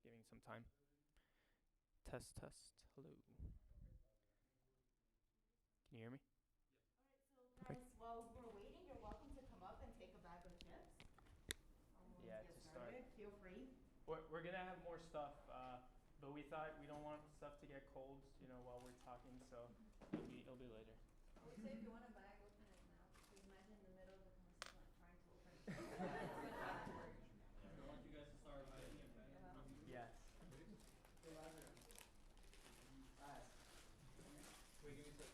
giving some time. Test, test. Hello. Can you hear me? Guys, while we're waiting, you're welcome to come up and take a bag of chips. Yeah, Get to start. started. Feel free. We're gonna have more stuff, but we thought we don't want stuff to get cold, while we're talking. So it'll be later. I would say if you want a bag, open it now. Because imagine in the middle of the conversation, like trying to open it. I want you guys to start writing it. Yes. Wait, give me a sec.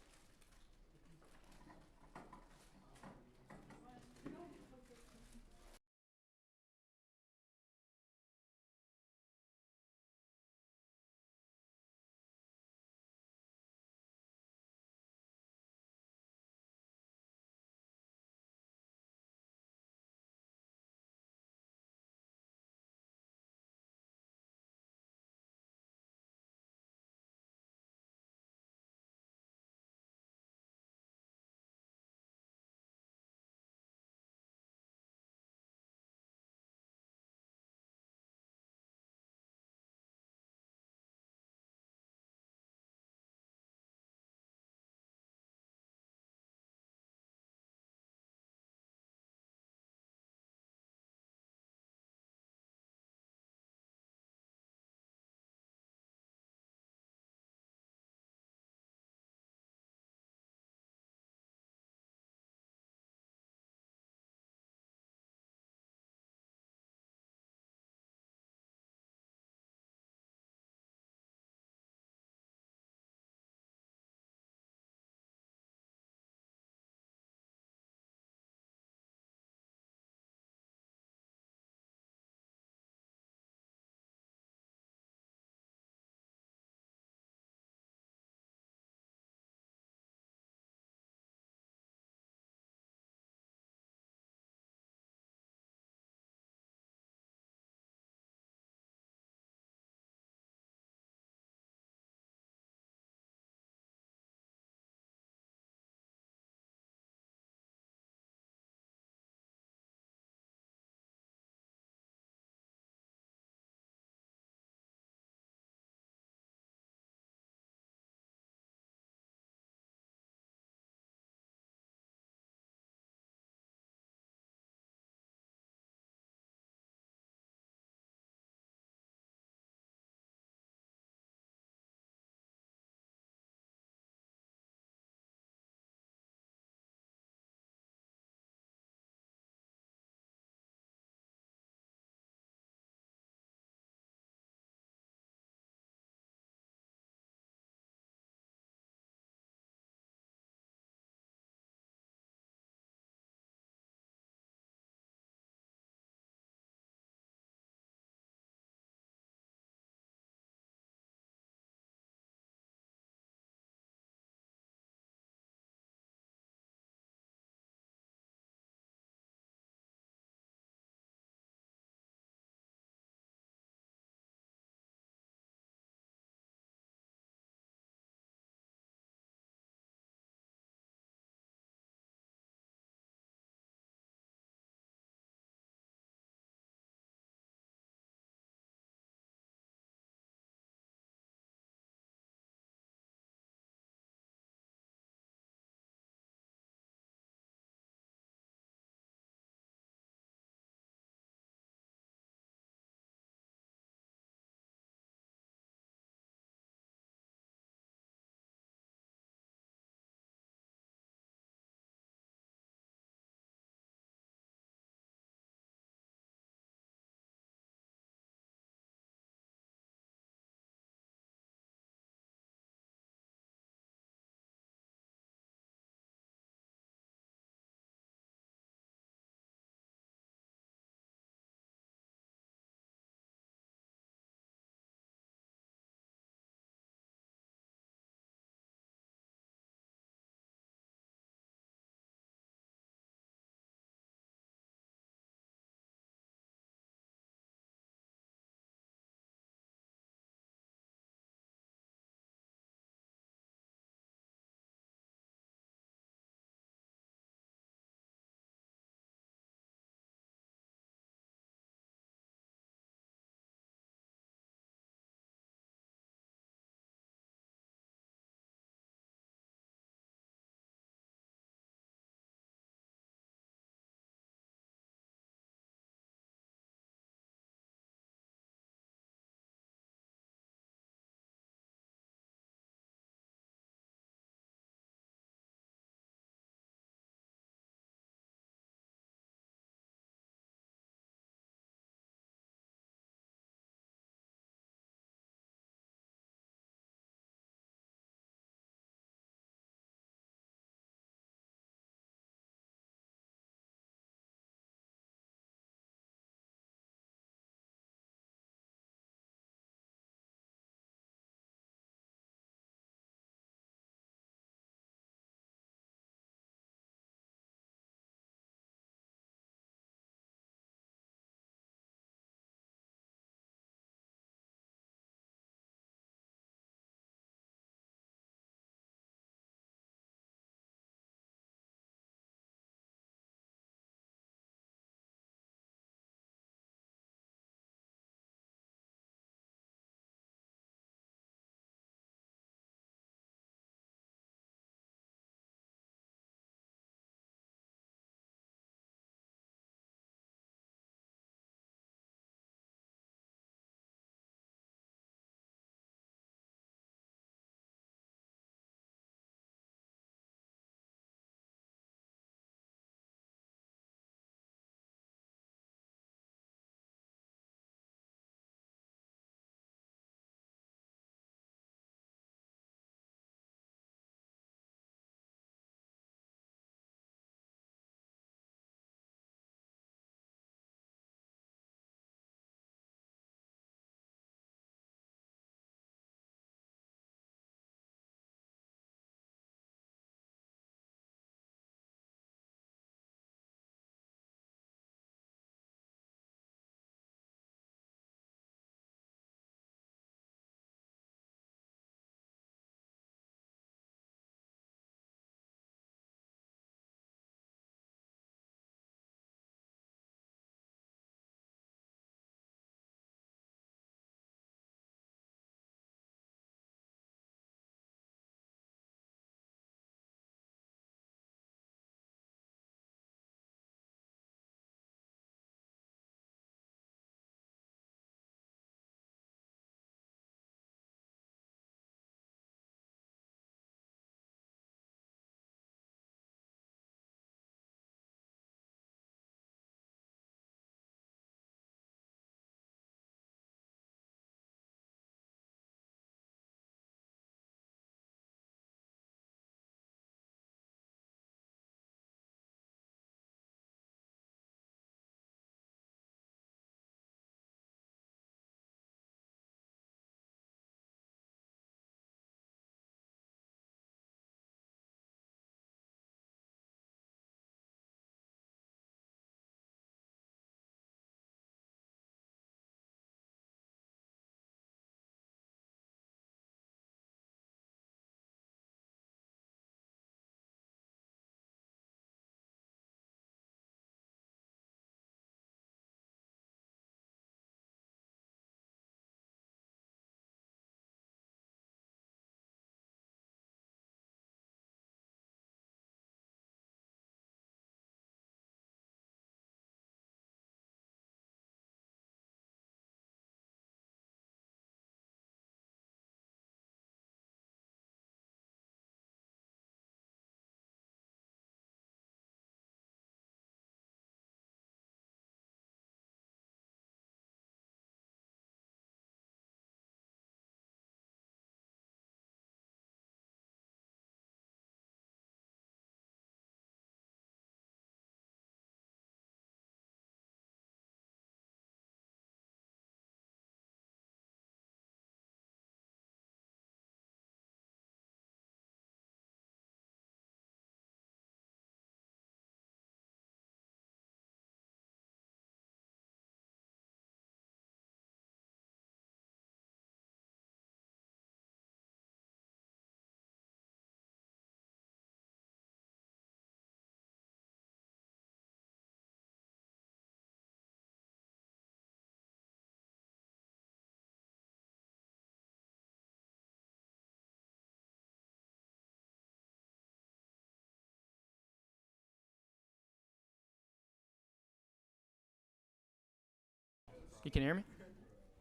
You can hear me?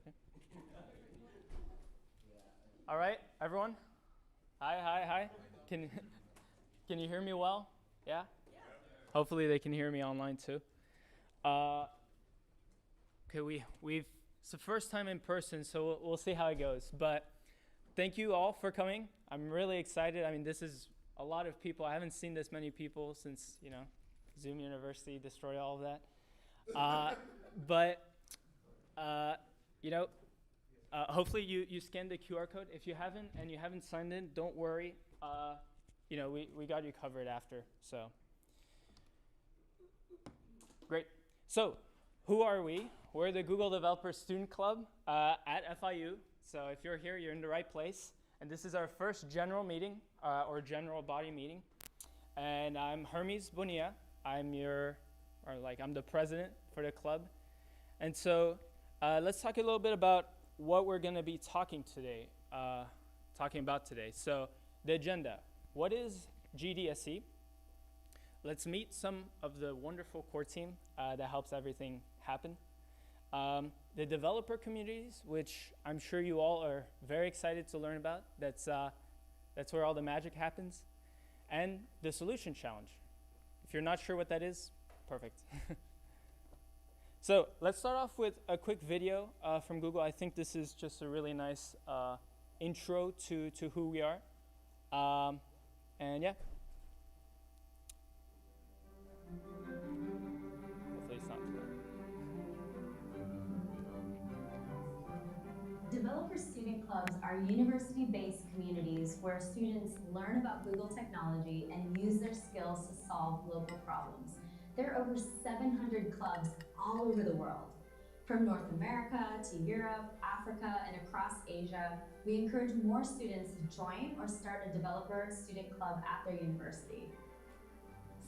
Okay. All right, everyone. Hi. Can you hear me well? Yeah? Hopefully they can hear me online too. Okay, we've it's the first time in person, so we'll see how it goes. But thank you all for coming. I'm really excited. I mean, this is a lot of people. I haven't seen this many people since, Zoom University destroyed all of that. But hopefully you scanned the QR code. If you haven't and you haven't signed in, don't worry. We got you covered after. So great. So who are we? We're the Google Developer Student Club at FIU. So if you're here, you're in the right place. And this is our first general meeting or general body meeting. And I'm Hermes Bonilla. I'm the president for the club. And so let's talk a little bit about what we're going to be talking about today. So the agenda. What is GDSC? Let's meet some of the wonderful core team that helps everything happen. The developer communities, which I'm sure you all are very excited to learn about. That's where all the magic happens. And the solution challenge. If you're not sure what that is, perfect. So let's start off with a quick video from Google. I think this is just a really nice intro to who we are. And yeah. Hopefully it's not too loud. Developer student clubs are university-based communities where students learn about Google technology and use their skills to solve local problems. There are over 700 clubs all over the world. From North America to Europe, Africa, and across Asia, we encourage more students to join or start a developer student club at their university.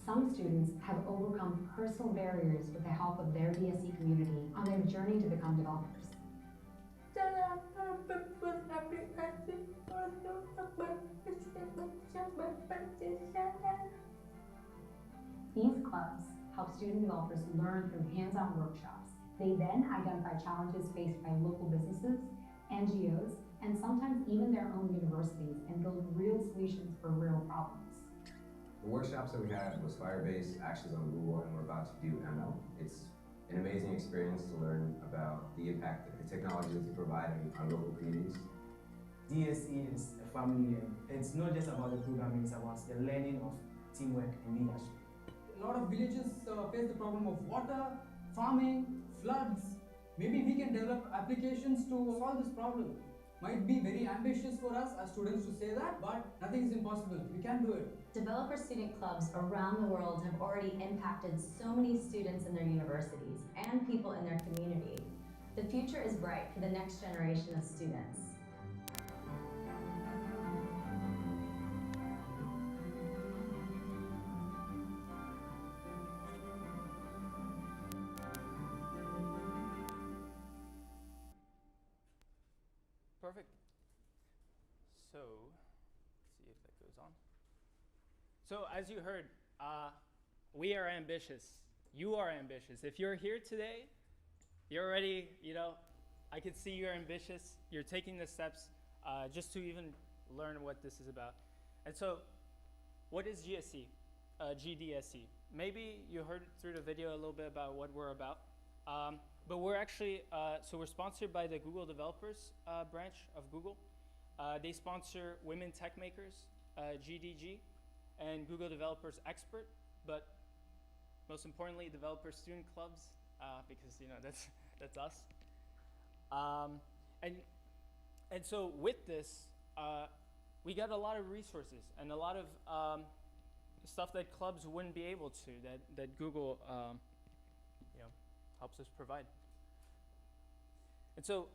Some students have overcome personal barriers with the help of their DSC community on their journey to become developers. These clubs help student developers learn through hands-on workshops. They then identify challenges faced by local businesses, NGOs, and sometimes even their own universities and build real solutions for real problems. The workshops that we had was Firebase, Actions on Google, and we're about to do ML. It's an amazing experience to learn about the impact that the technology is providing on local communities. DSC is a family, and it's not just about the programming, it's about the learning of teamwork and leadership. A lot of villages face the problem of water, farming, floods. Maybe we can develop applications to solve this problem. Might be very ambitious for us as students to say that, but nothing is impossible. We can do it. Developer student clubs around the world have already impacted so many students in their universities and people in their community. The future is bright for the next generation of students. Perfect. So, let's see if that goes on. So, as you heard, we are ambitious. You are ambitious. If you're here today, you're already, I could see you're ambitious. You're taking the steps just to even learn what this is about. And so, what is GDSC? Maybe you heard through the video a little bit about what we're about. But we're actually, we're sponsored by the Google Developers branch of Google. They sponsor Women Tech Makers, GDG, and Google Developers Expert, but most importantly, Developer Student Clubs, because that's us. And so with this, we got a lot of resources and a lot of stuff that clubs wouldn't be able to, that Google helps us provide. And so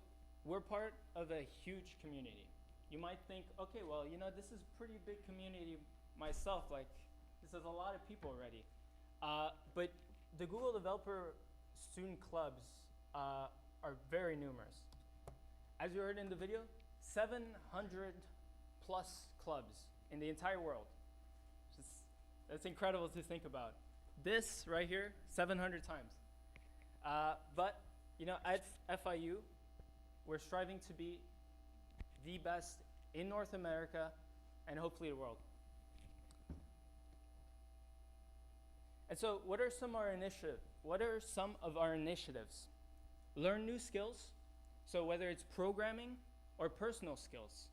we're part of a huge community. You might think, okay, well, this is a pretty big community myself, like this is a lot of people already. But the Google Developer Student Clubs are very numerous. As you heard in the video, 700 plus clubs in the entire world. That's incredible to think about. This right here, 700 times. But you know, at FIU, we're striving to be the best in North America and hopefully the world. And so what are some of our initiatives? Learn new skills. So whether it's programming or personal skills.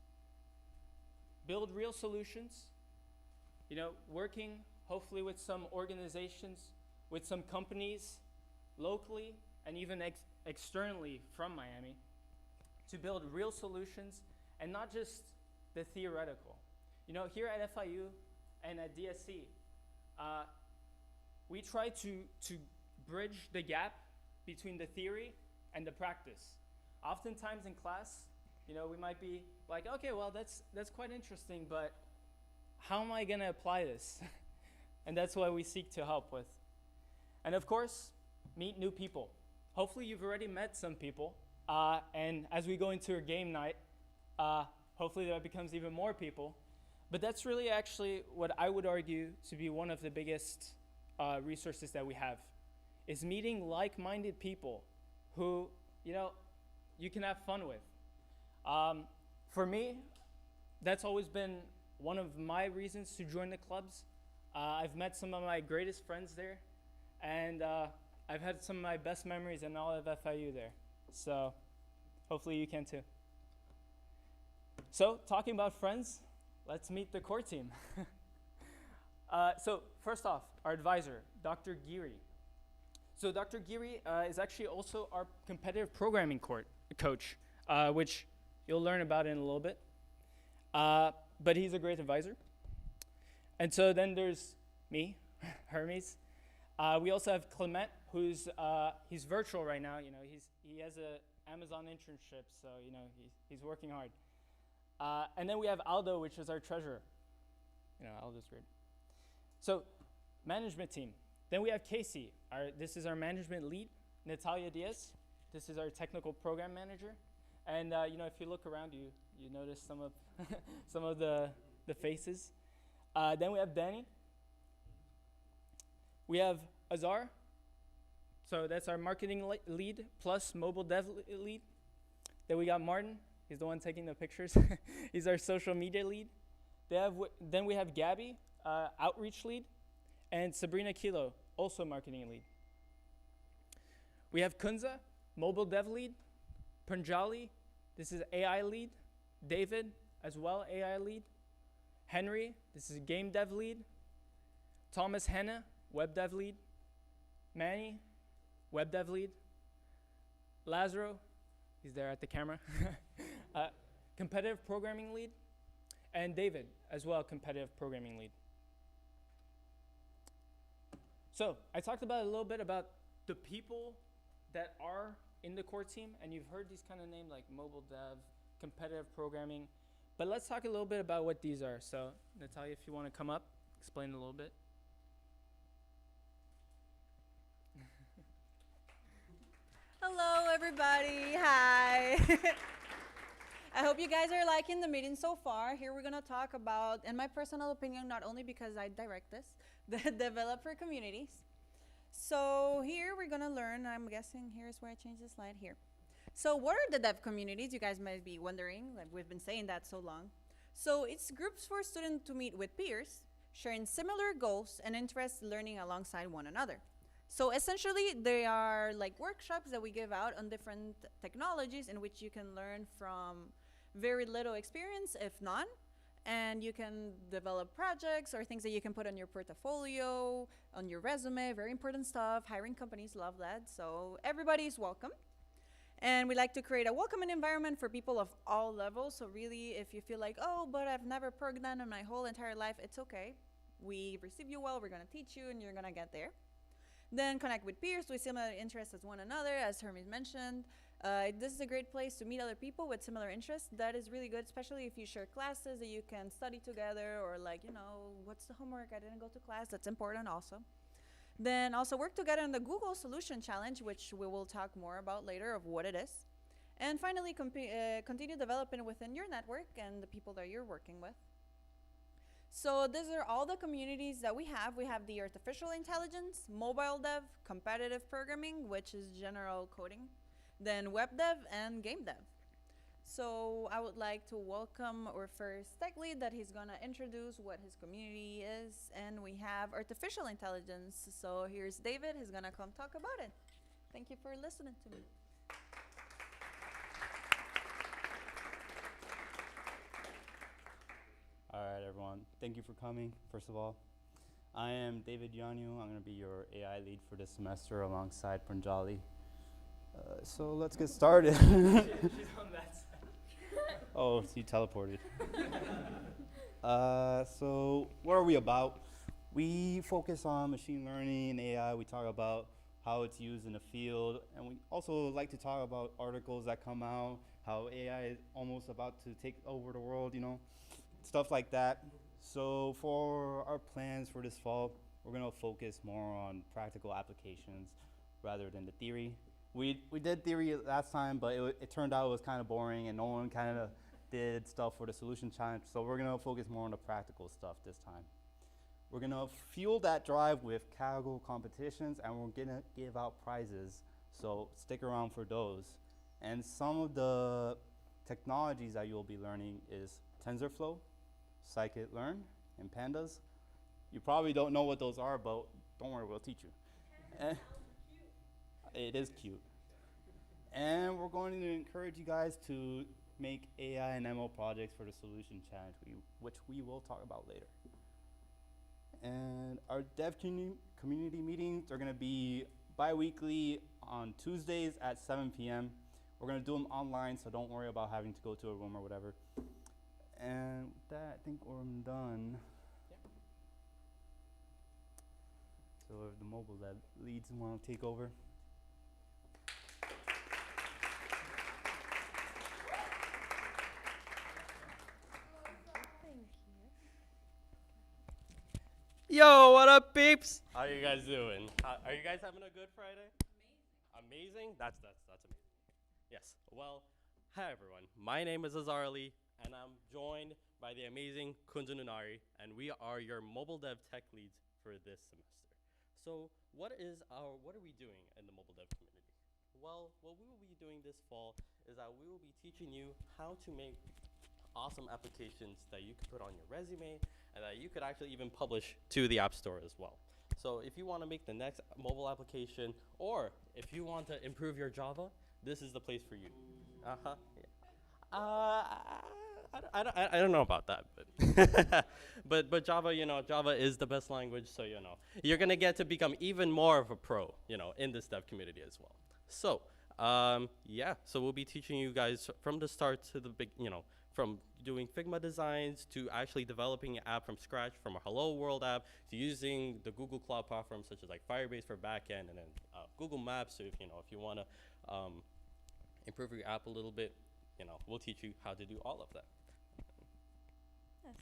Build real solutions. You know, working hopefully with some organizations, with some companies locally and even externally from Miami to build real solutions and not just the theoretical. You know, here at FIU and at DSC, we try to bridge the gap between the theory and the practice. Oftentimes in class, you know, we might be like, okay, well, that's quite interesting, but how am I going to apply this? And that's what we seek to help with. And of course, meet new people. Hopefully you've already met some people, and as we go into a game night, hopefully that becomes even more people. But that's really actually what I would argue to be one of the biggest resources that we have, is meeting like-minded people who, you know, you can have fun with. For me, that's always been one of my reasons to join the clubs. I've met some of my greatest friends there, and I've had some of my best memories in all of FIU there. So hopefully you can too. So talking about friends, let's meet the core team. So first off, our advisor, Dr. Giri. So Dr. Giri is actually also our competitive programming coach, which you'll learn about in a little bit. But he's a great advisor. And so then there's me, Hermes. We also have Clement, who's he's virtual right now. You know, he has a Amazon internship, so you know he's working hard. And then we have Aldo, which is our treasurer. You know, Aldo's great. So, management team. Then we have Casey. This is our management lead. Natalia Diaz. This is our technical program manager. And you know, if you look around, you notice some of some of the faces. Then we have Danny. We have Azar. So that's our marketing lead plus mobile dev lead. Then we got Martin. He's the one taking the pictures. He's our social media lead. Then we have Gabby, outreach lead, and Sabrina Kilo, also marketing lead. We have Kunza, mobile dev lead, Panjali, this is AI lead, David, as well, AI lead, Henry, this is game dev lead, Thomas Henna, web dev lead, Manny, web dev lead, Lazaro, he's there at the camera, competitive programming lead, and David, as well, competitive programming lead. So I talked about a little bit about the people that are in the core team, and you've heard these kind of names like mobile dev, competitive programming, but let's talk a little bit about what these are. So Natalia, if you want to come up, explain a little bit. Hello, everybody. Hi. I hope you guys are liking the meeting so far. Here we're going to talk about, in my personal opinion, not only because I direct this, the developer communities. So here we're going to learn, I'm guessing here's where I change the slide here. So what are the dev communities? You guys might be wondering, like we've been saying that so long. So it's groups for students to meet with peers, sharing similar goals and interests, learning alongside one another. So essentially, they are like workshops that we give out on different technologies in which you can learn from very little experience, if none, and you can develop projects or things that you can put on your portfolio, on your resume, very important stuff. Hiring companies love that, so everybody's welcome. And we like to create a welcoming environment for people of all levels, so really, if you feel like, oh, but I've never programmed in my whole entire life, it's okay. We receive you well, we're gonna teach you, and you're gonna get there. Then connect with peers with similar interests as one another, as Hermes mentioned. This is a great place to meet other people with similar interests. That is really good, especially if you share classes that you can study together, or like, you know, what's the homework? I didn't go to class. That's important also. Then also work together on the Google Solution Challenge, which we will talk more about later of what it is. And finally, continue developing within your network and the people that you're working with. So these are all the communities that we have. We have the artificial intelligence, mobile dev, competitive programming, which is general coding, then web dev and game dev. So I would like to welcome our first tech lead that he's gonna introduce what his community is, and we have artificial intelligence. So here's David, he's gonna come talk about it. Thank you for listening to me. All right, everyone. Thank you for coming, first of all. I am David Yanyu. I'm going to be your AI lead for this semester alongside Pranjali. So let's get started. She's on that side. Oh, she teleported. So what are we about? We focus on machine learning and AI. We talk about how it's used in the field. And we also like to talk about articles that come out, how AI is almost about to take over the world, you know, stuff like that. So for our plans for this fall, we're gonna focus more on practical applications rather than the theory. We did theory last time, but it turned out it was kind of boring and no one kind of did stuff for the solution challenge. So we're gonna focus more on the practical stuff this time. We're gonna fuel that drive with Kaggle competitions, and we're gonna give out prizes. So stick around for those. And some of the technologies that you'll be learning is TensorFlow, scikit-learn, and pandas. You probably don't know what those are, but don't worry, we'll teach you. It is cute. And we're going to encourage you guys to make AI and ML projects for the solution challenge, which we will talk about later. And our dev community meetings are going to be bi-weekly on Tuesdays at 7 p.m. We're going to do them online, so don't worry about having to go to a room or whatever. And with that, I think we're done. Yep. So if the mobile lab leads want to take over. Yo, what up, peeps? How you guys doing? Are you guys having a good Friday? Amazing. That's amazing. Yes. Well, hi everyone. My name is Azar Ali, and I'm joined by the amazing Kunjan Unari, and we are your mobile dev tech leads for this semester. So, what are we doing in the mobile dev community? Well, what we will be doing this fall is that we will be teaching you how to make awesome applications that you can put on your resume and that you could actually even publish to the App Store as well. So if you want to make the next mobile application, or if you want to improve your Java, this is the place for you. I don't know about that, but but Java, Java is the best language, so you're gonna get to become even more of a pro, in this dev community as well. So so we'll be teaching you guys from the start to the big, from doing Figma designs to actually developing an app from scratch, from a Hello World app to using the Google Cloud platform such as like Firebase for backend, and then Google Maps. So if you want to improve your app a little bit, we'll teach you how to do all of that. Yes.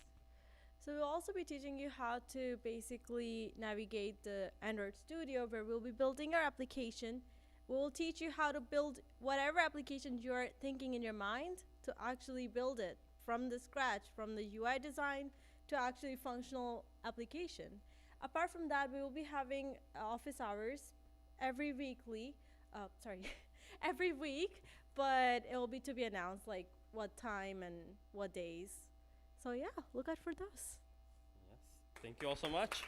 So we'll also be teaching you how to basically navigate the Android Studio, where we'll be building our application. We'll teach you how to build whatever application you're thinking in your mind to actually build it from the scratch, from the UI design to actually functional application. Apart from that, we will be having office hours every every week, but it will be to be announced, like what time and what days. So yeah, look out for those. Yes, thank you all so much.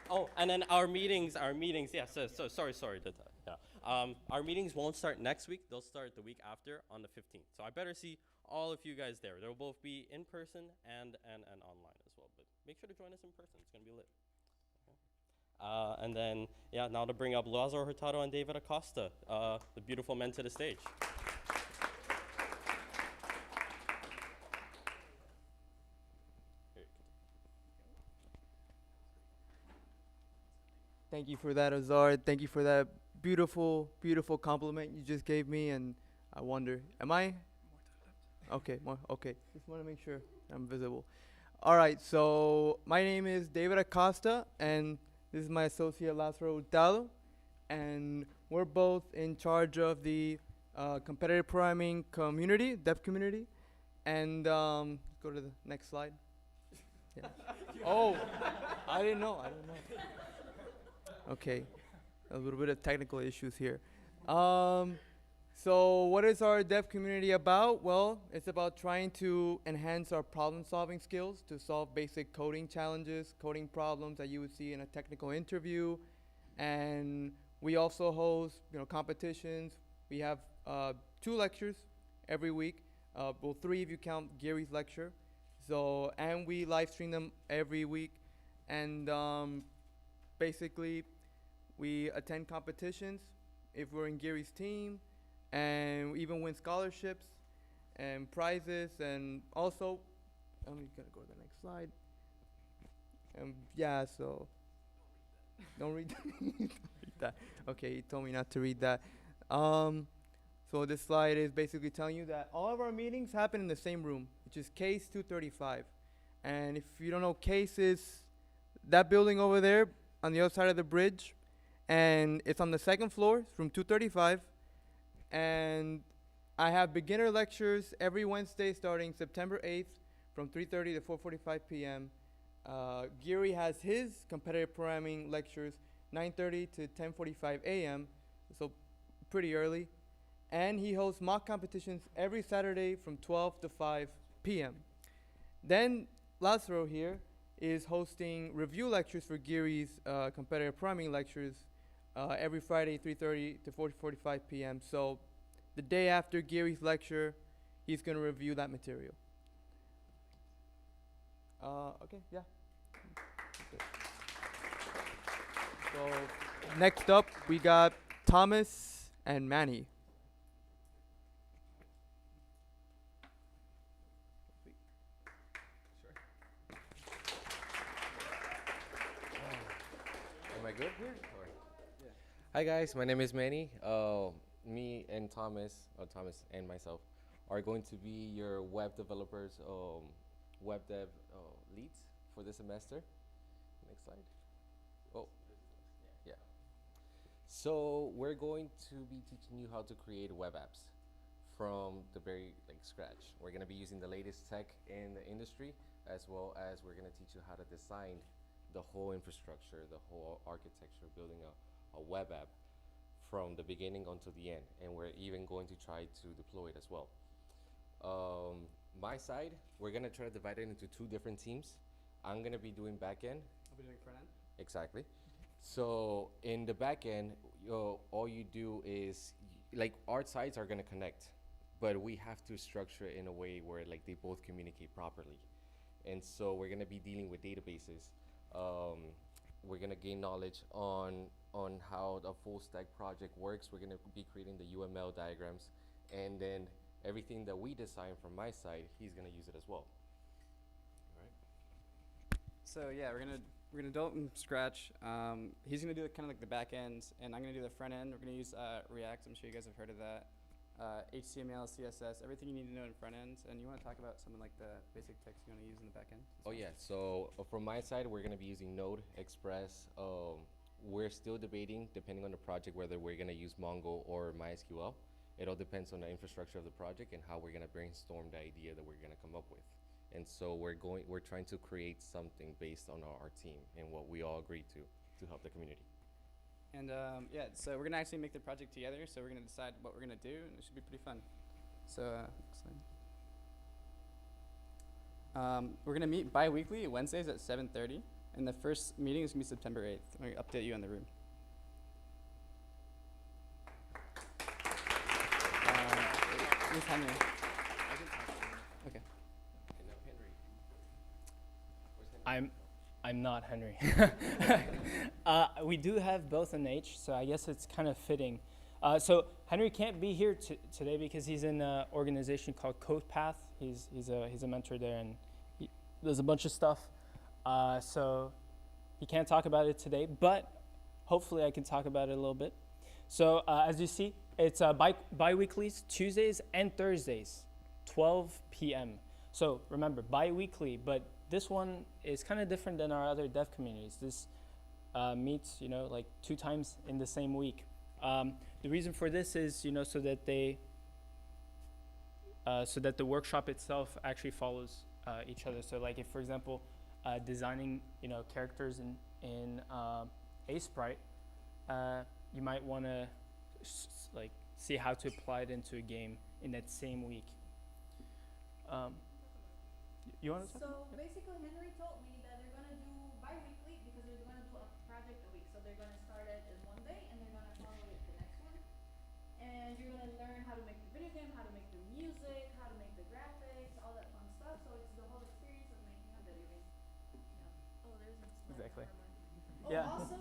Oh, and then our meetings, yeah, so sorry. Our meetings won't start next week. They'll start the week after on the 15th. So I better see all of you guys there. They'll both be in person and online as well. But make sure to join us in person. It's going to be lit. Okay. And then, now to bring up Lázaro Hurtado and David Acosta, the beautiful men, to the stage. Thank you for that, Azar. Thank you for that beautiful, beautiful compliment you just gave me. And I wonder, am I? Okay, okay. Just want to make sure I'm visible. All right, so my name is David Acosta, and this is my associate, Lázaro Hurtado. And we're both in charge of the competitive programming community, dev community. And go to the next slide. Yeah. Oh, I didn't know. Okay. A little bit of technical issues here. So what is our dev community about? Well, it's about trying to enhance our problem-solving skills to solve basic coding challenges, coding problems that you would see in a technical interview. And we also host, competitions. We have 2 lectures every week. Well, 3 if you count Gary's lecture. So, and we live stream them every week. And basically, we attend competitions if we're in Gary's team, and we even win scholarships and prizes. And also, I'm gonna go to the next slide. Yeah, so don't read don't read that. Okay, he told me not to read that. So this slide is basically telling you that all of our meetings happen in the same room, which is Case 235. And if you don't know, Case is that building over there on the other side of the bridge, and it's on the 2nd floor, it's room 235. And I have beginner lectures every Wednesday starting September 8th from 3:30 to 4:45 p.m. Gary has his competitive programming lectures 9:30 to 10:45 a.m., so pretty early. And he hosts mock competitions every Saturday from 12 to 5 p.m. Then Lazaro here is hosting review lectures for Gary's competitive programming lectures every Friday 3:30 to 4:45 p.m. So the day after Gary's lecture, he's going to review that material. Okay, yeah. So next up, we got Thomas and Manny. Am I good here? Yeah. Hi guys, my name is Manny. Me and Thomas and myself are going to be your web developers, web dev leads for this semester. Next slide. Oh, yeah. So we're going to be teaching you how to create web apps from the very scratch. We're going to be using the latest tech in the industry, as well as we're going to teach you how to design the whole infrastructure, the whole architecture, building a web app from the beginning until the end. And we're even going to try to deploy it as well. My side, we're gonna try to divide it into 2 different teams. I'm gonna be doing backend. I'll be doing front end. Exactly. So in the backend, all you do is, our sides are gonna connect, but we have to structure it in a way where they both communicate properly. And so we're gonna be dealing with databases. We're gonna gain knowledge on how the full stack project works. We're gonna be creating the UML diagrams, and then everything that we design from my side, he's gonna use it as well. All right. So yeah, we're gonna build from scratch. He's gonna do kind of the back end, and I'm gonna do the front end. We're gonna use React. I'm sure you guys have heard of that. HTML, CSS, everything you need to know in front end. And you want to talk about something like the basic text you want to use in the back end? Oh yeah, so from my side, we're gonna be using Node, Express. We're still debating, depending on the project, whether we're gonna use Mongo or MySQL. It all depends on the infrastructure of the project and how we're gonna brainstorm the idea that we're gonna come up with. And so we're trying to create something based on our team and what we all agreed to help the community. And yeah, so we're gonna actually make the project together. So we're gonna decide what we're gonna do, and it should be pretty fun. So next slide. We're gonna meet bi-weekly Wednesdays at 7:30, and the first meeting is gonna be September 8th. I'm gonna update you on the room. Where's Henry? Okay. I'm not Henry. We do have both an H, so I guess it's kind of fitting. So Henry can't be here today because he's in an organization called CodePath. He's a mentor there, and he does a bunch of stuff. So he can't talk about it today, but hopefully I can talk about it a little bit. So as you see, it's bi-weeklies, Tuesdays and Thursdays, 12 p.m. So remember, bi-weekly, but this one is kind of different than our other dev communities. This meets, 2 times in the same week. The reason for this is, so that the workshop itself actually follows each other. So, if for example, designing, characters in A Sprite, you might want to like see how to apply it into a game in that same week. You want to talk? So basically, Henry told me that they're gonna do bi-weekly because they're gonna do a project a week. So they're gonna start it in one day and they're gonna follow it the next one. And you're gonna learn how to make the video game, how to make the music, how to make the graphics, all that fun stuff. So it's the whole experience of making a video game. Yeah. Oh, there's a slide. Exactly. Never mind. Oh, Yeah. also,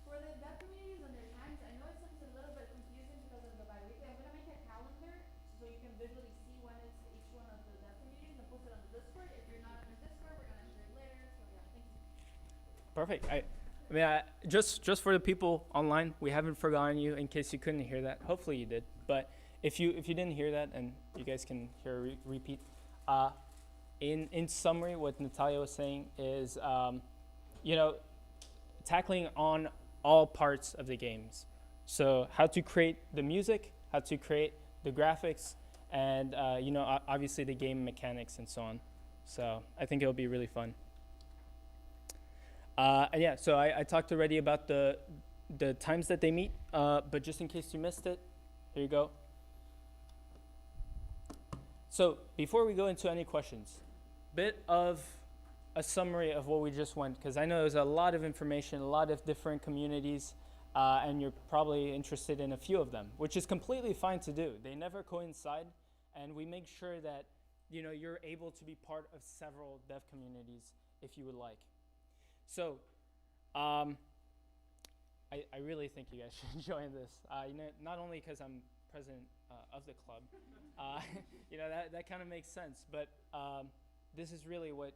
for the deaf communities and their times, I know it seems a little bit confusing because of the bi-weekly. I'm gonna make a calendar so you can visually see when it's each one of the deaf communities and post it on the Discord. If you're not in the Discord, we're gonna share it later. So yeah, thank you. Perfect. I mean, just for the people online, we haven't forgotten you. In case you couldn't hear that, hopefully you did. But if you didn't hear that, and you guys can hear a repeat, in summary, what Natalia was saying is, tackling on all parts of the games. So how to create the music, how to create the graphics, and obviously the game mechanics and so on. So I think it'll be really fun. And yeah, so I talked already about the times that they meet, but just in case you missed it, here you go. So before we go into any questions, bit of a summary of what we just went, because I know there's a lot of information, a lot of different communities, and you're probably interested in a few of them, which is completely fine to do. They never coincide, and we make sure that you're able to be part of several dev communities if you would like. So, I really think you guys should join this. Not only because I'm president of the club, that kind of makes sense. But this is really what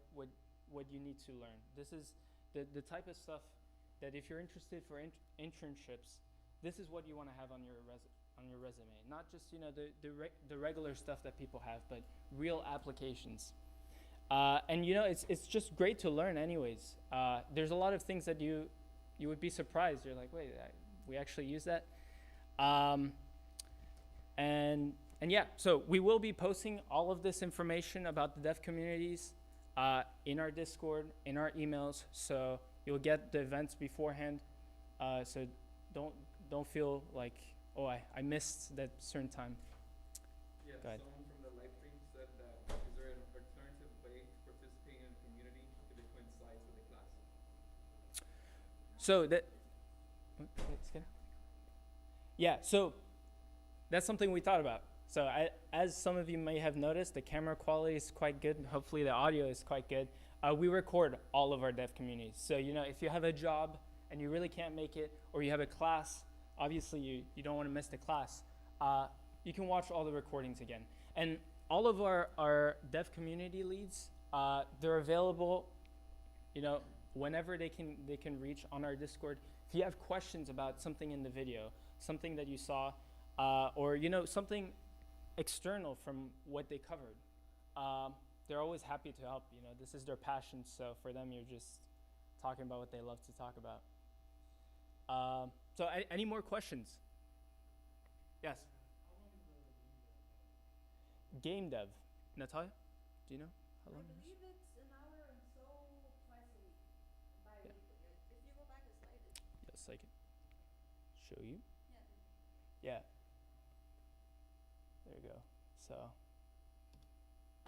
you need to learn. This is the type of stuff that if you're interested for internships, this is what you want to have on your resume. Not just the regular stuff that people have, but real applications. And it's just great to learn anyways. There's a lot of things that you would be surprised. You're like, wait, we actually use that? And yeah, so we will be posting all of this information about the dev communities in our Discord, in our emails. So you'll get the events beforehand. So don't feel like, oh, I missed that certain time. Yeah, Go ahead. someone from the live stream said that is there an alternative way to participate in a community if it coincides with the class? So yeah, so that's something we thought about. So as some of you may have noticed, the camera quality is quite good. Hopefully the audio is quite good. We record all of our dev communities. So if you have a job and you really can't make it, or you have a class, obviously you don't want to miss the class, you can watch all the recordings again. And all of our dev community leads, they're available whenever they can reach on our Discord. If you have questions about something in the video, something that you saw, or something external from what they covered, they're always happy to help. This is their passion, so for them you're just talking about what they love to talk about. So any more questions? Yes. Game dev. Natalia, do you know how long? I believe it's an hour and so twice a week, bi-weekly. If you go back a slide, Yes, I can show you. yeah. Yeah. There you go. So.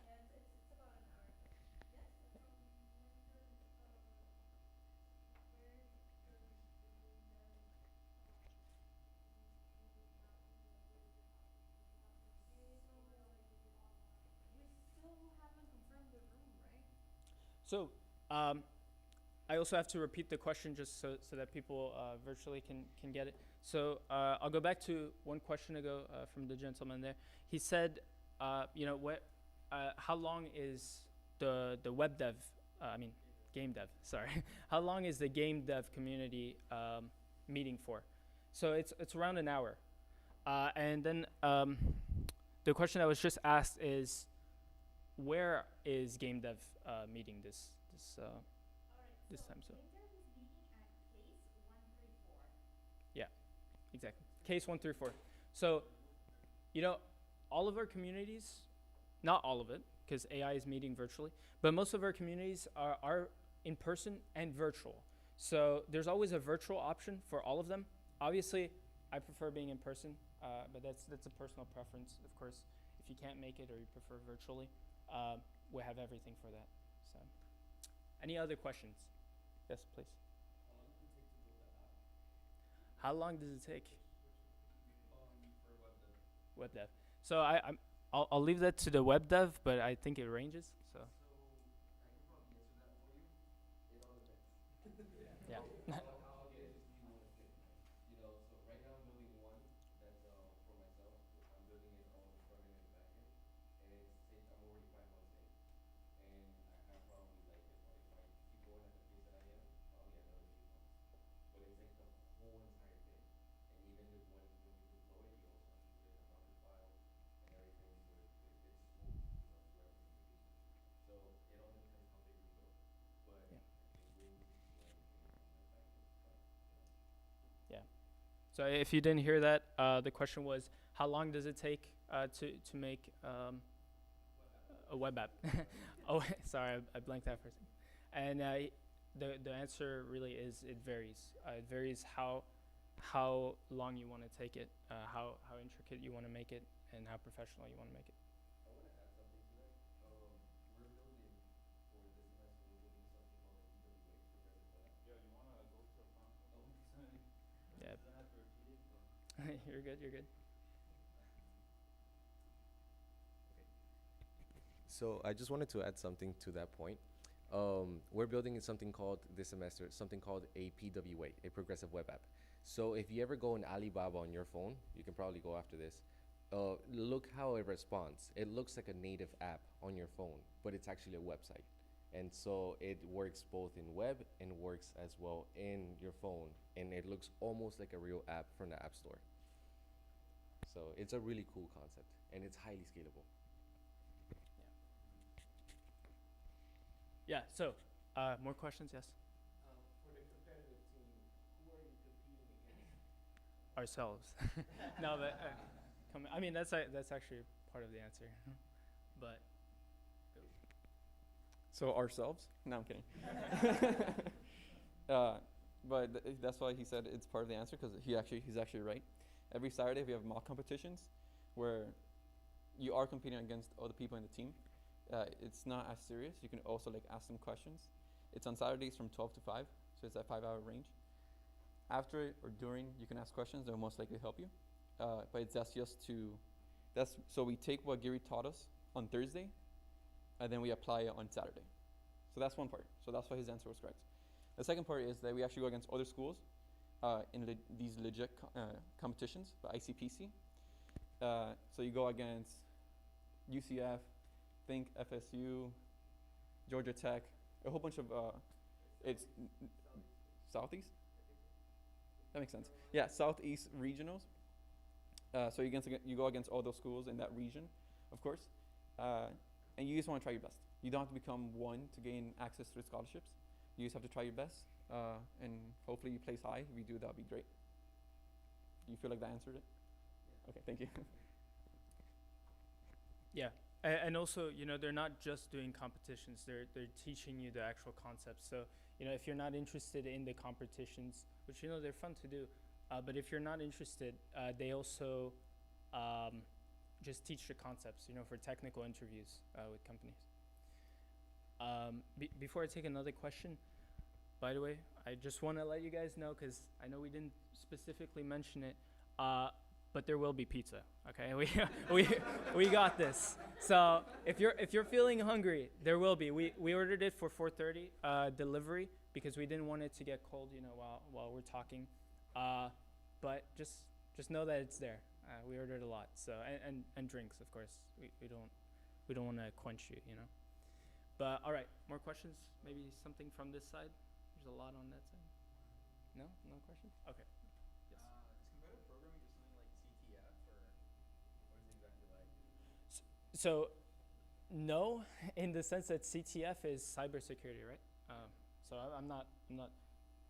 Yeah, it's about an hour. Yes. We still haven't confirmed the room, right? So, I also have to repeat the question just so that people virtually can get it. So I'll go back to one question ago from the gentleman there. He said, how long is the web dev, game dev, sorry. How long is the game dev community meeting for? So it's around an hour. And then the question that was just asked is, where is game dev meeting this time? So yeah, exactly. Case 134. So all of our communities, not all of it, because AI is meeting virtually, but most of our communities are in person and virtual. So there's always a virtual option for all of them. Obviously, I prefer being in person, but that's a personal preference. Of course, if you can't make it or you prefer virtually, we have everything for that. So, any other questions? Yes, please. How long does it take? Web dev. So I'll leave that to the web dev, but I think it ranges. So. Yeah. How ambitious do you want to get? You know, so right now I'm building one that's for myself. I'm building it all the front end and the back end, and I'm already 5 months in, and I have probably like if I keep going at the pace that I am, probably another 8 months. But it's like the whole entire thing, and even when you deploy it, you also have to put in a Docker file and everything so it's smooth, you know, so everything is used. So it all depends how big we go, but I think we're able to do everything on the back end front, you know. Yeah. So if you didn't hear that, the question was, how long does it take to make a web app? Oh, sorry, I blanked out for a second. And the answer really is it varies. It varies how long you want to take it, how intricate you want to make it, and how professional you want to make it. I want to add something to that. We're building, for this semester, we're building something called a PWA, Progressive Web App. Yo, you want to go to a front? Oh, sorry. Yeah. Does I have to repeat it? You're good, you're good. So I just wanted to add something to that point. We're building something called this semester, something called a PWA, a progressive web app. So if you ever go on Alibaba on your phone, you can probably go after this. Look how it responds. It looks like a native app on your phone, but it's actually a website. And so it works both in web and works as well in your phone. And it looks almost like a real app from the App Store. So it's a really cool concept, and it's highly scalable. Yeah, so more questions? Yes? For the competitive team, who are you competing against? Ourselves. No, but I mean, that's actually part of the answer. But So ourselves? No, I'm kidding. But that's why he said it's part of the answer, because he's actually right. Every Saturday we have mock competitions where you are competing against other people in the team. It's not as serious. You can also like ask them questions. It's on Saturdays from 12 to 5, so it's a 5-hour range. After or during, you can ask questions. They'll most likely help you. But so we take what Gary taught us on Thursday, and then we apply it on Saturday. So that's one part. So that's why his answer was correct. The second part is that we actually go against other schools in these legit competitions, by ICPC. So you go against UCF, Think, FSU, Georgia Tech, a whole bunch of it's Southeast. That makes sense. Yeah, Southeast regionals. So you go against all those schools in that region, of course, and you just want to try your best. You don't have to become one to gain access to the scholarships. You just have to try your best, and hopefully you place high. If you do, that would be great. Do you feel like that answered it? Yeah. Okay, thank you. yeah, and also, you know, they're not just doing competitions. They're teaching you the actual concepts. So, you know, if you're not interested in the competitions, which, you know, they're fun to do, but if you're not interested, they also just teach the concepts, you know, for technical interviews with companies. Before I take another question, by the way, I just want to let you guys know, because I know we didn't specifically mention it, but there will be pizza. Okay, we got this. So if you're feeling hungry, there will be. We ordered it for 4:30 delivery because we didn't want it to get cold, you know, while we're talking. But just know that it's there. We ordered a lot. So and drinks, of course. We don't want to quench you, you know. But all right, more questions? Maybe something from this side? There's a lot on that side. No questions? Okay. Yes. Is competitive programming just something like CTF, or what is it exactly like? So, no, in the sense that CTF is cybersecurity, right? So I'm not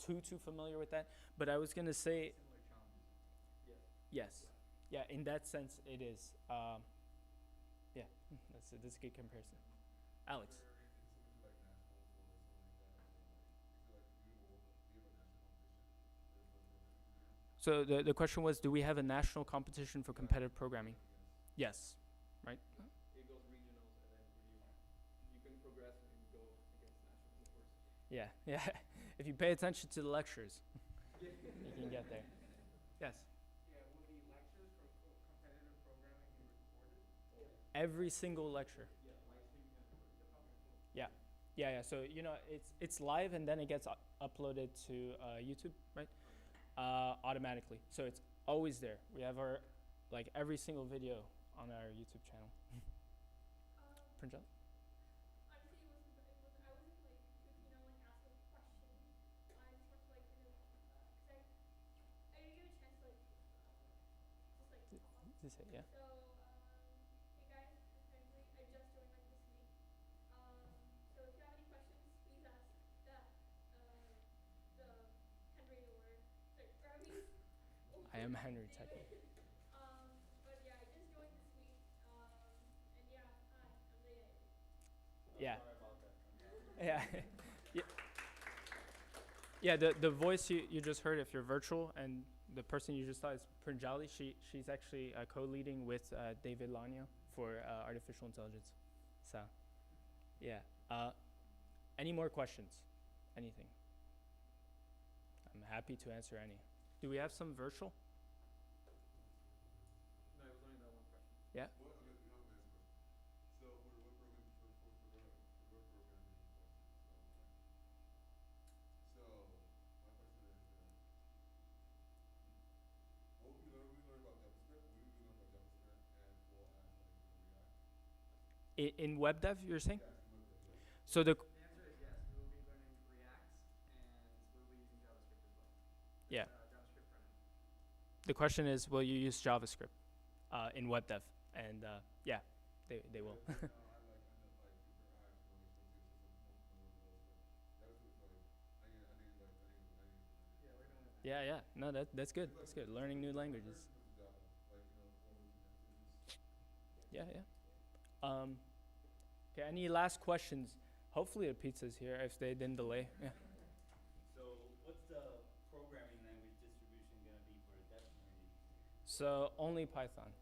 too familiar with that. But I was gonna say. Similar challenges. Yes. Yeah. In that sense, it is. Yeah. That's a good comparison. Alex. So the question was, do we have a national competition for competitive programming? Yes. Right? It goes regionals, and then you can progress and go against nationals, of course. Yeah, yeah. If you pay attention to the lectures, you can get there. Yes? Yeah, will the lectures for competitive programming be recorded? Every single lecture. Yeah, live streaming and recording. Okay, cool. Yeah. Yeah, yeah. So, you know, it's live and then it gets uploaded to YouTube, right? Automatically. So it's always there. We have our, like, every single video on our YouTube channel. Prinjal? Honestly, I wasn't like too keen on like asking a question. I just want to like kind of, cause I didn't get a chance to like, just like pop on. Just say, yeah. So, hey guys, apparently I just joined like this week. So if you have any questions, please ask that, the Henry or, sorry, Ravi. I am Henry, technically. But yeah, I just joined this week. And yeah, hi, I'm Leia. Yeah. Yeah. Yeah. Yeah, the voice you just heard, if you're virtual, and the person you just saw is Prinjali. She's actually co-leading with David Lanyo for artificial intelligence. So, yeah. Any more questions? Anything? I'm happy to answer any. Do we have some virtual? No, it was only that one question. Yeah. What, okay, you know, question. So for the web programming, for web programming so my question is, what we learn about JavaScript, we learn about JavaScript as well as like React. In web dev, you're saying? Yes, in web dev, yes. So the The answer is yes. We will be learning React, and we will be using JavaScript as well. Yeah. JavaScript frontend. The question is, will you use JavaScript in web dev? And yeah, they will. Yeah, yeah. No, that's good. That's good. Learning new languages. Yeah, yeah. Okay. Any last questions? Hopefully the pizza's here if they didn't delay. Yeah. So what's the programming language distribution going to be for the deaf community? So only Python.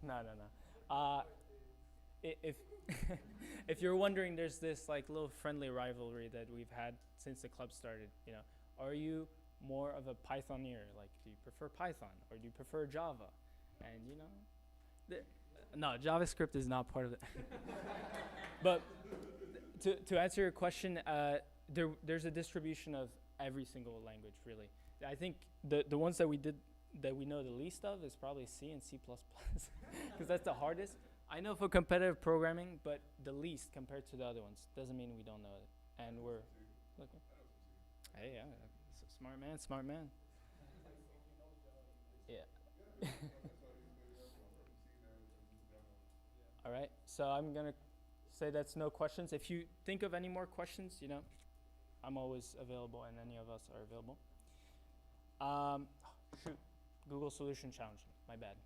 No. If if you're wondering, there's this like little friendly rivalry that we've had since the club started. You know, are you more of a Pythoneer? Like, do you prefer Python or do you prefer Java? And you know, no, JavaScript is not part of it. But to answer your question, there's a distribution of every single language, really. I think the ones that we know the least of is probably C and C++, because that's the hardest. I know for competitive programming, but the least compared to the other ones. Doesn't mean we don't know it. And we're looking. Hey, yeah, smart man. Yeah. All right, so I'm gonna say that's no questions. If you think of any more questions, you know, I'm always available, and any of us are available. Shoot, Google Solution Challenge. My bad.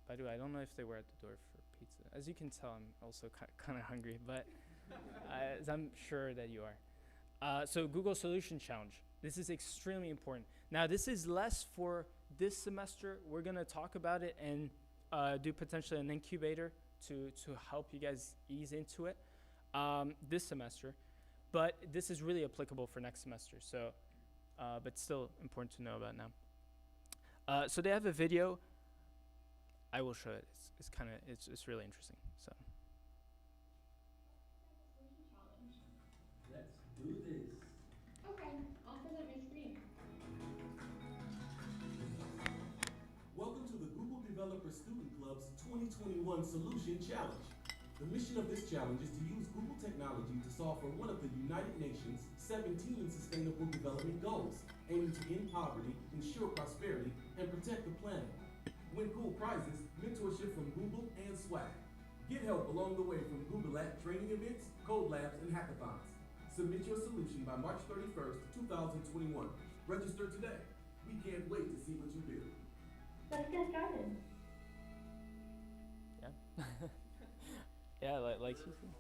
By the way, I don't know if they were at the door for pizza. As you can tell, I'm also kind of hungry, but as I'm sure that you are. So Google Solution Challenge. This is extremely important. Now, this is less for this semester. We're going to talk about it and do potentially an incubator to help you guys ease into it this semester. But this is really applicable for next semester. So, but still important to know about now. So they have a video. I will show it. It's really interesting. So. Let's do this. Okay, I'll present my screen. Welcome to the Google Developer Student Club's 2021 Solution Challenge. The mission of this challenge is to use Google technology to solve for one of the United Nations' 17 Sustainable Development Goals, aiming to end poverty, ensure prosperity, and protect the planet. Win cool prizes, mentorship from Google, and swag. Get help along the way from Google at training events, code labs, and hackathons. Submit your solution by March 31st, 2021. Register today. We can't wait to see what you build. Let's get started. Yeah. Yeah, like you said.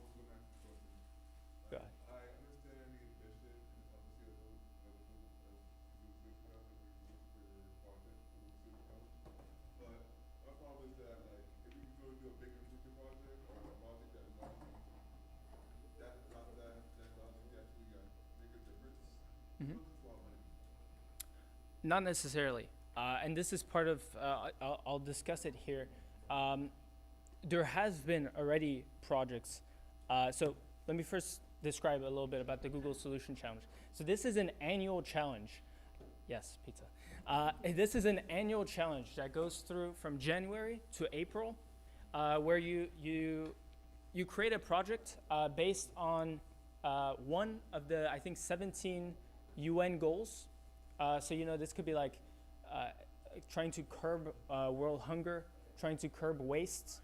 Go ahead. I understand the ambition and the policy of Google Not necessarily. And this is part of, I'll discuss it here. There has been already projects. So let me first describe a little bit about the Google Solution Challenge. So this is an annual challenge. Yes, pizza. This is an annual challenge that goes through from January to April, where you create a project based on one of the, I think, 17 UN goals. So, you know, this could be like trying to curb world hunger, trying to curb waste,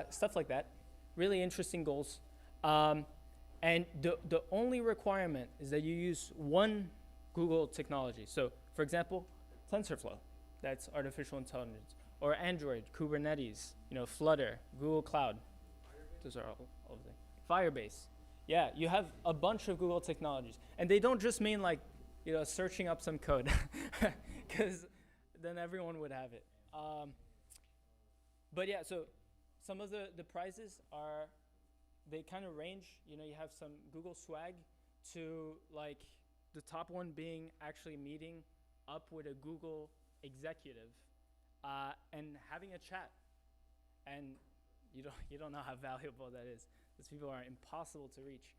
stuff like that. Really interesting goals. And the only requirement is that you use one Google technology. So, for example, TensorFlow, that's artificial intelligence, or Android, Kubernetes, you know, Flutter, Google Cloud. Those are all of them. Firebase. Yeah, you have a bunch of Google technologies. And they don't just mean like, you know, searching up some code, because then everyone would have it. But yeah, so some of the prizes are, they kind of range. You know, you have some Google swag to like the top one being actually meeting up with a Google executive and having a chat. And you don't know how valuable that is. Those people are impossible to reach.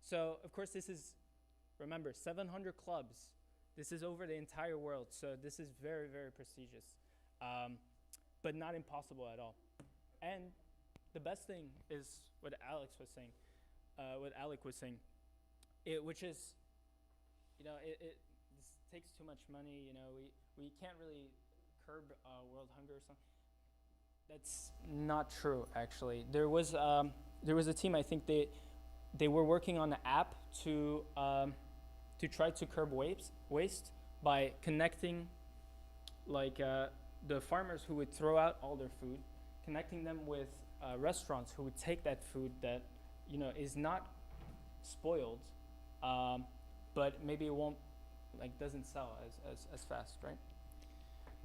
So of course this is, remember, 700 clubs. This is over the entire world. So this is very, very prestigious, but not impossible at all. And the best thing is what Alec was saying, which is, you know, this takes too much money. You know, we can't really curb world hunger or something. That's not true, actually. There was a team, I think they were working on an app to try to curb waste by connecting like the farmers who would throw out all their food, connecting them with restaurants who would take that food that, you know, is not spoiled, but maybe it won't, like, doesn't sell as fast, right?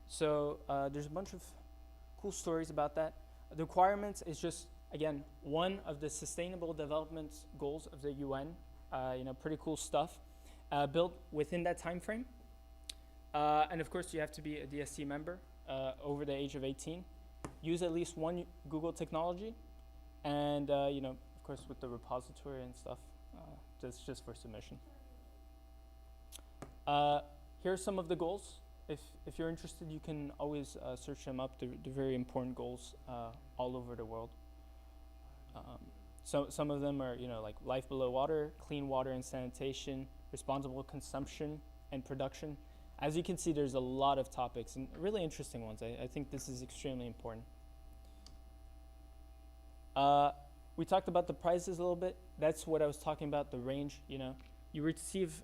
So there's a bunch of cool stories about that. The requirements is just, again, one of the sustainable development goals of the UN. You know, pretty cool stuff, built within that time frame. And of course, you have to be a GDSC member over the age of 18. Use at least one Google technology, and you know, of course, with the repository and stuff, that's just for submission. Here are some of the goals. If you're interested, you can always search them up. They're very important goals all over the world. So some of them are, you know, like life below water, clean water and sanitation, responsible consumption and production. As you can see, there's a lot of topics and really interesting ones. I think this is extremely important. We talked about the prizes a little bit. That's what I was talking about, the range, you know. You receive,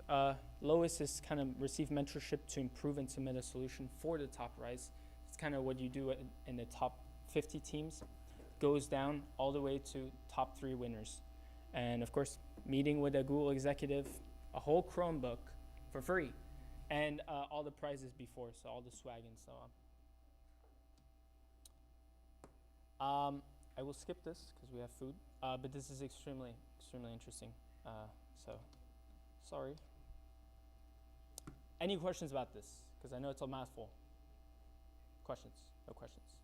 lowest is kind of receive mentorship to improve and submit a solution for the top prize. It's kind of what you do in the top 50 teams. Goes down all the way to top 3 winners. And of course, meeting with a Google executive, a whole Chromebook for free, and all the prizes before, so all the swag and so on. I will skip this because we have food, but this is extremely interesting. So, sorry. Any questions about this? Because I know it's a mouthful. Questions? No questions?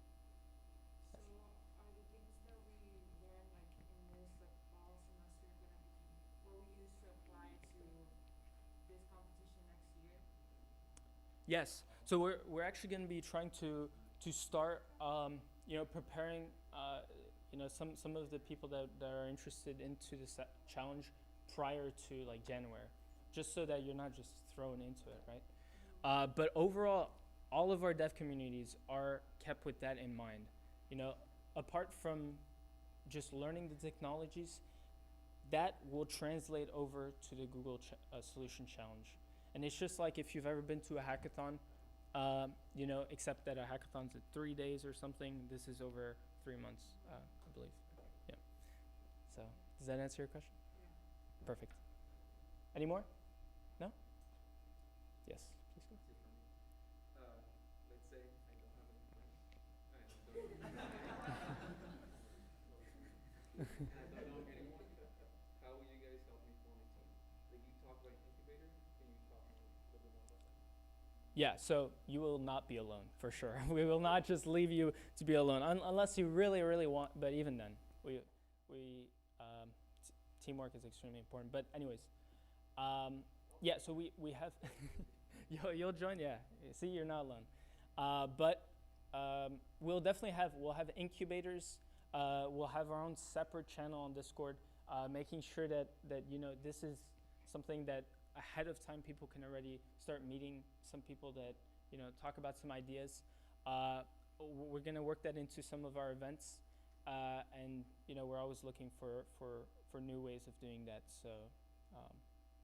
Yes. So we're actually going to be trying to start, you know, preparing, you know, some of the people that are interested into this challenge prior to like January, just so that you're not just thrown into it, right? But overall, all of our dev communities are kept with that in mind. You know, apart from just learning the technologies, that will translate over to the Google Solution Challenge. And it's just like if you've ever been to a hackathon, you know, except that a hackathon's at 3 days or something. This is over 3 months, I believe. Yeah. So, does that answer your question? Yeah. Perfect. Any more? No? Yes, please go. Let's say I don't have any friends, and I don't know anyone. How will you guys help me form a team? Like, you talk about incubator. Can you talk more, a little bit more about that? Yeah, so you will not be alone for sure. We will not just leave you to be alone unless you really, really want. But even then, we teamwork is extremely important. But anyways, yeah. So we have you'll join. Yeah. See, you're not alone. But we'll have incubators. We'll have our own separate channel on Discord, making sure that this is something that ahead of time people can already start meeting some people that talk about some ideas. We're gonna work that into some of our events, and we're always looking for new ways of doing that. So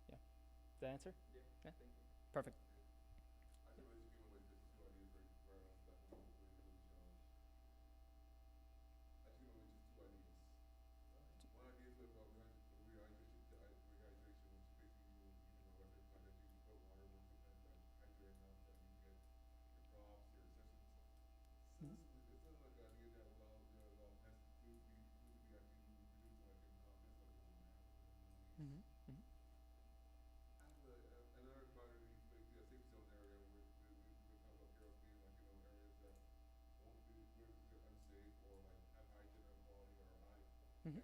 yeah, does that answer? Yeah. Thank you. Perfect. Mm-hmm. Mm-hmm. Mm-hmm.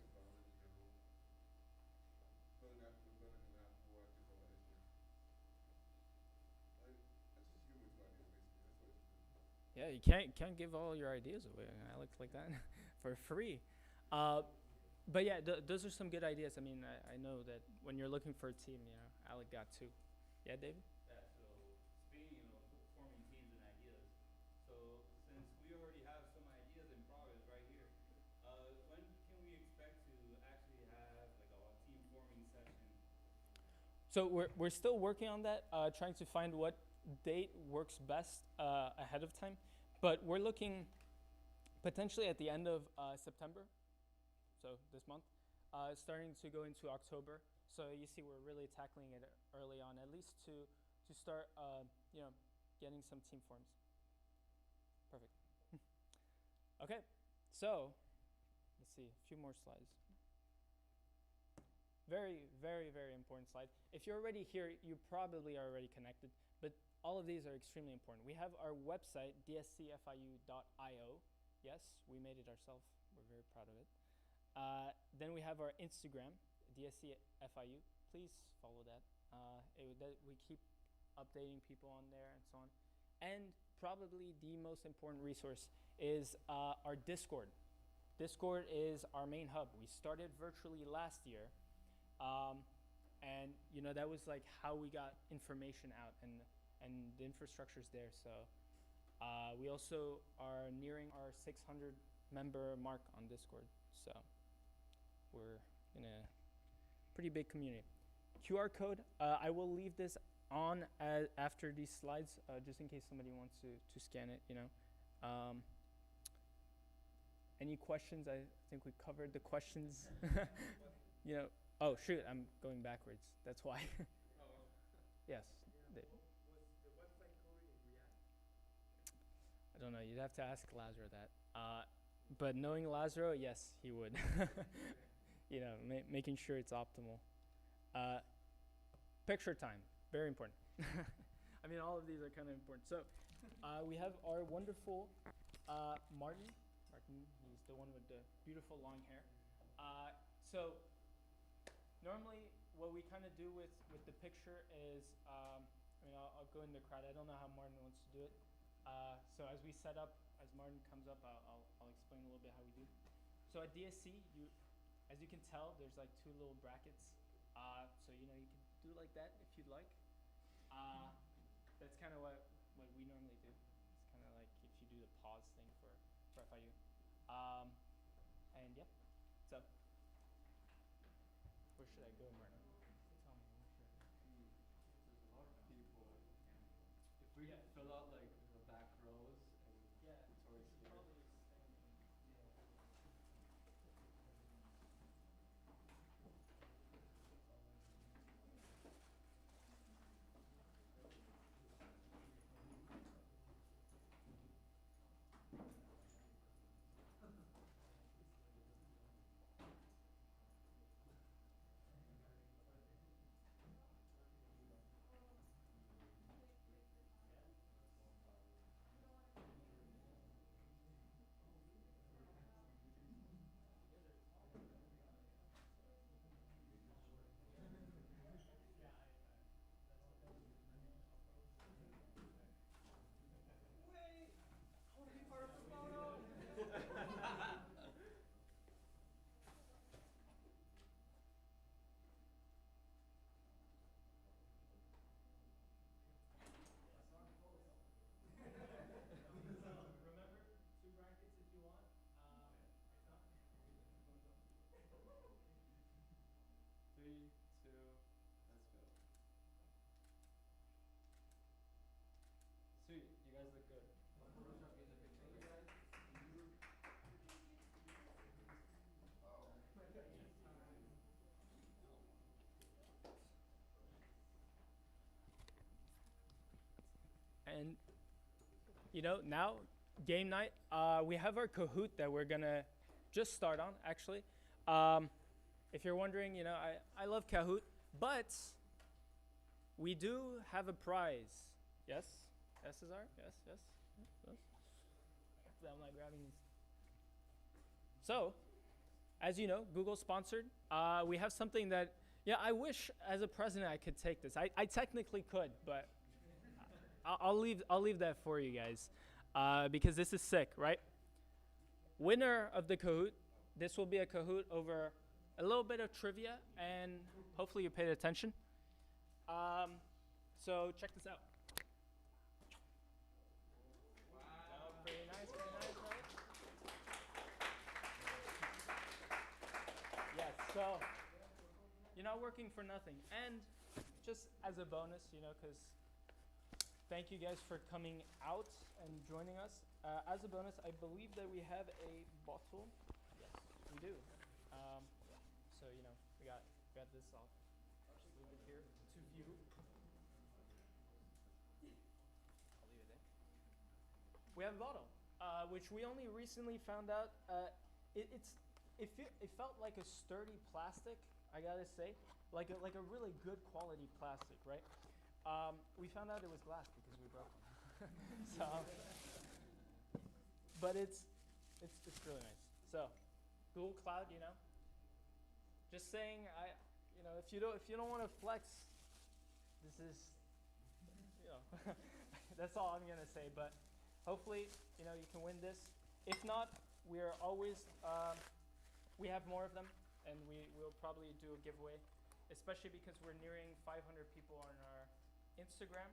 Yeah, you can't give all your ideas away, Alex, like that for free. But yeah, those are some good ideas. I mean, I know that when you're looking for a team, Alec got two. Yeah, David? Yeah, so speaking, forming teams and ideas. So since we already have some ideas in progress right here, when can we expect to actually have like a team forming session? So we're still working on that, trying to find what date works best ahead of time. But we're looking potentially at the end of September, so this month, starting to go into October. So you see, we're really tackling it early on, at least to start, getting some team forms. Perfect. Okay, so let's see, a few more slides. Very, very, very important slide. If you're already here, you probably are already connected, but all of these are extremely important. We have our website, dscfiu.io. Yes, we made it ourselves. We're very proud of it. Then we have our Instagram, dscfiu. Please follow that. We keep updating people on there and so on. And probably the most important resource is our Discord. Discord is our main hub. We started virtually last year. And that was like how we got information out, and the infrastructure's there. So we also are nearing our 600 member mark on Discord. So we're in a pretty big community. QR code, I will leave this on after these slides, just in case somebody wants to scan it, Any questions? I think we covered the questions. Oh shoot, I'm going backwards. That's why. Yes. Was the website coded in React? I don't know. You'd have to ask Lazaro that. But knowing Lazaro, yes, he would. Making sure it's optimal. Picture time, very important. I mean, all of these are kind of important. So we have our wonderful Martin. Martin, he's the one with the beautiful long hair. So normally, what we kind of do with the picture is, I'll go in the crowd. I don't know how Martin wants to do it. So as we set up, as Martin comes up, I'll explain a little bit how we do. So at DSC, as you can tell, there's like two little brackets. So you can do like that if you'd like. That's kind of what we normally do. It's kind of like if you do the pause thing for FIU. And yeah, so where should I go, Martin? Tell me, where should I? There's a lot of people. If we fill out like the back rows, towards here. Probably stand in. And now game night. We have our Kahoot that we're gonna just start on actually. If you're wondering, I love Kahoot, but we do have a prize. Yes, Cesar. Yes. I'm not grabbing these. So, as you know, Google sponsored. We have something that, I wish as a president I could take this. I technically could, but I'll leave that for you guys, because this is sick, right? Winner of the Kahoot. This will be a Kahoot over a little bit of trivia, and hopefully you paid attention. So check this out. Wow, pretty nice, right? Yes, so you're not working for nothing. And just as a bonus, because thank you guys for coming out and joining us. As a bonus, I believe that we have a bottle. Yes, we do. So, we got this. I'll just leave it here to view. I'll leave it there. We have a bottle, which we only recently found out. It felt like a sturdy plastic, I gotta say, like a really good quality plastic, right? We found out it was glass because we broke it. So, but it's really nice. So, Google Cloud, just saying, if you don't want to flex, this is, that's all I'm gonna say. But hopefully, you can win this. If not, we're always, we have more of them, and we'll probably do a giveaway, especially because we're nearing 500 people on our Instagram.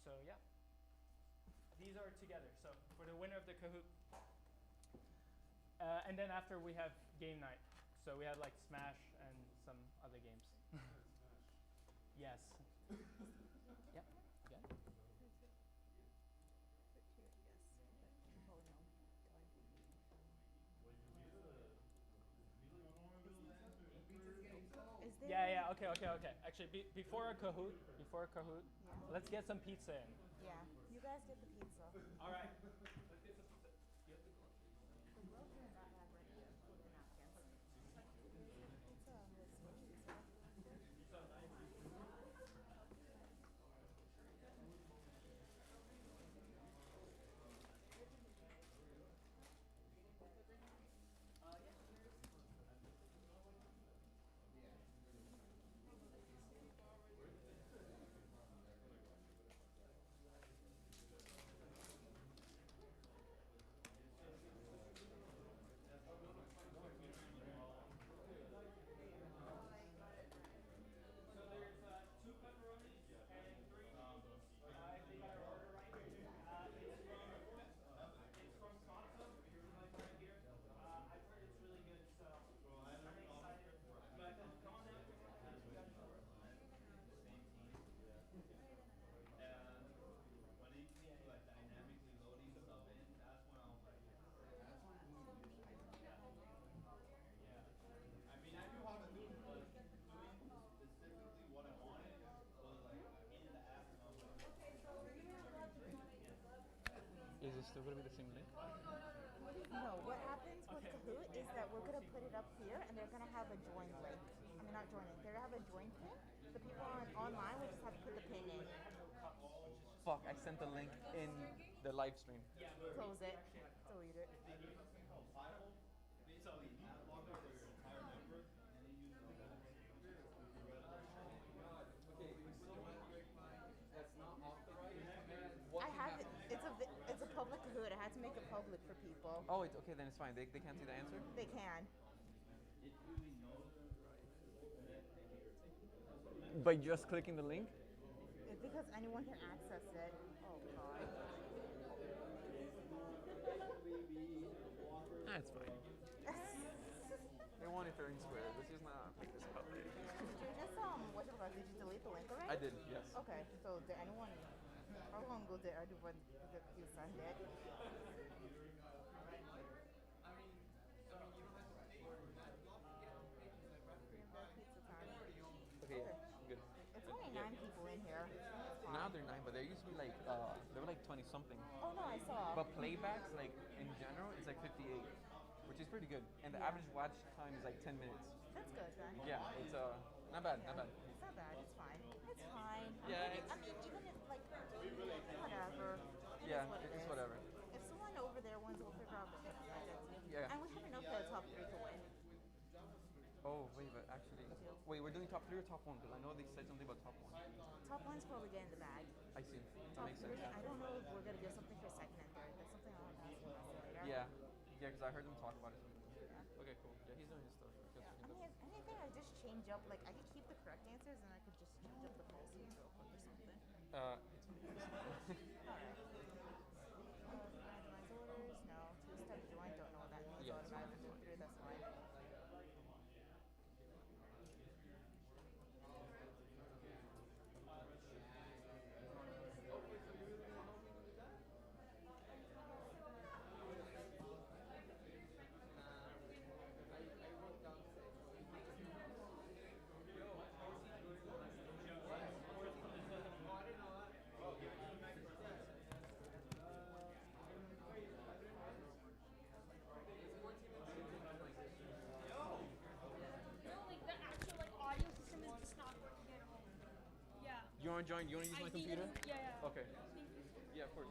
So yeah, these are together. So for the winner of the Kahoot, and then after we have game night. So we had like Smash and some other games. Yes. Yep. Okay. Yeah. Okay. Actually, before a Kahoot, let's get some pizza in. Yeah, you guys get the pizza. All right. Is it still going to be the same link? No, what happens with Kahoot is that we're going to put it up here, and they're going to have a join link. I mean, not join link. They're going to have a join pin. The people online will just have to put the pin in. Fuck, I sent the link in the live stream. Close it. Delete it. I have it. It's a public Kahoot. I had to make it public for people. Oh, it's okay, then it's fine. They can't see the answer? They can. By just clicking the link? It's because anyone can access it. Oh, God. That's fine. They want it fair and square. Let's just not make this public. Did you just, did you delete the link already? I did, yes. Okay, so did anyone, how long ago did everyone, you send it? Okay, good. It's only 9 people in here. Now they're 9, but there used to be like there were like 20 something. Oh no, I saw. But playbacks, like in general, it's like 58, which is pretty good. And the average watch time is like 10 minutes. That's good then. Yeah, it's not bad, not bad. It's not bad. It's fine. It's fine. Yeah, I mean, even if like whatever. Yeah, What it it's is. whatever. If someone over there wins, we'll figure out the difference. Yeah. And we have enough for the top 3 to win. Oh wait, but actually, wait, we're doing top 3 or top 1? Because I know they said something about top 1. Top 1's probably getting the bag. I see. That Top makes 3, sense. I don't know if we're gonna give something for second and third. That's something I'll have to ask later. Yeah, because I heard them talk about it. Okay, cool. Yeah, he's doing his stuff. Yeah. I mean, if anything, I just change up. Like I could keep the correct answers, and I could just change up the falsies real quick or something. It's Alright. Randomized orders? No. Two-step join? Don't know what that means. Yeah. Automatic 2 3, that's fine. No, like the actual like audio system is just not working at all. Yeah. You want to join? You want to use my computer? Yeah, yeah. Okay. Thank you. Yeah, of course.